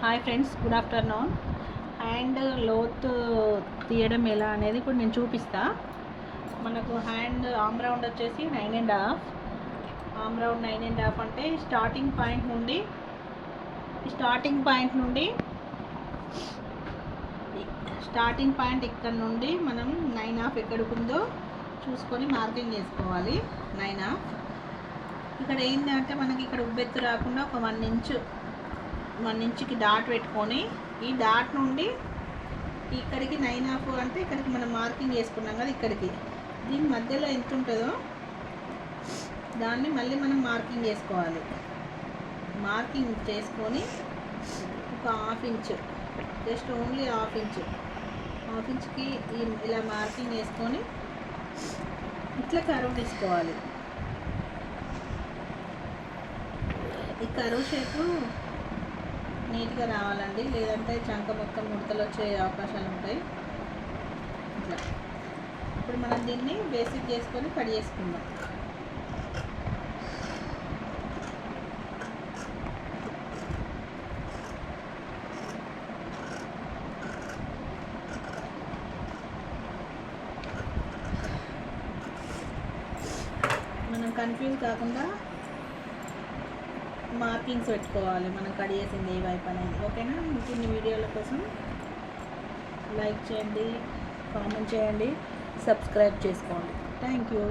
Hi friends, good afternoon. Hand లోత్ తీయడం ఎలా అనేది ఇప్పుడు నేను చూపిస్తా. మనకు హ్యాండ్ ఆమ్ రౌండ్ వచ్చేసి 9.5. ఆమ్ రౌండ్ 9.5 అంటే స్టార్టింగ్ పాయింట్ నుండి ఇక్కడ నుండి మనం 9.5 ఎక్కడికి ఉందో చూసుకొని మార్కింగ్ చేసుకోవాలి. 9.5 ఇక్కడ ఏంటంటే మనకి ఇక్కడ ఉబ్బెత్తు రాకుండా ఒక 1 ఇంచుకి డాట్ పెట్టుకొని ఈ డాట్ నుండి ఇక్కడికి 9.5 అంటే ఇక్కడికి మనం మార్కింగ్ చేసుకున్నాం కదా, ఇక్కడికి దీని మధ్యలో ఎంత ఉంటుందో దాన్ని మళ్ళీ మనం మార్కింగ్ చేసుకోవాలి. మార్కింగ్ చేసుకొని ఒక 1/2 ఇంచు, జస్ట్ ఓన్లీ 1/2 ఇంచుకి ఇలా మార్కింగ్ చేసుకొని ఇట్లా కరువు తీసుకోవాలి. ఈ కరువు షేపు నీట్గా రావాలండి, లేదంటే చంక మొత్తం ముడతలు వచ్చే అవకాశాలు ఉంటాయి. ఇట్లా ఇప్పుడు మనం దీన్ని బేసిక్ చేసుకొని కట్ చేసుకుందాం. మనం కన్ఫ్యూజ్ కాకుండా మార్కింగ్స్ పెట్టుకోవాలి, మనం కట్ చేసింది ఏ వైపు అనేది. ఓకేనా? ఇంకొన్ని వీడియోల కోసం లైక్ చేయండి, కామెంట్ చేయండి, సబ్స్క్రైబ్ చేసుకోండి. Thank you.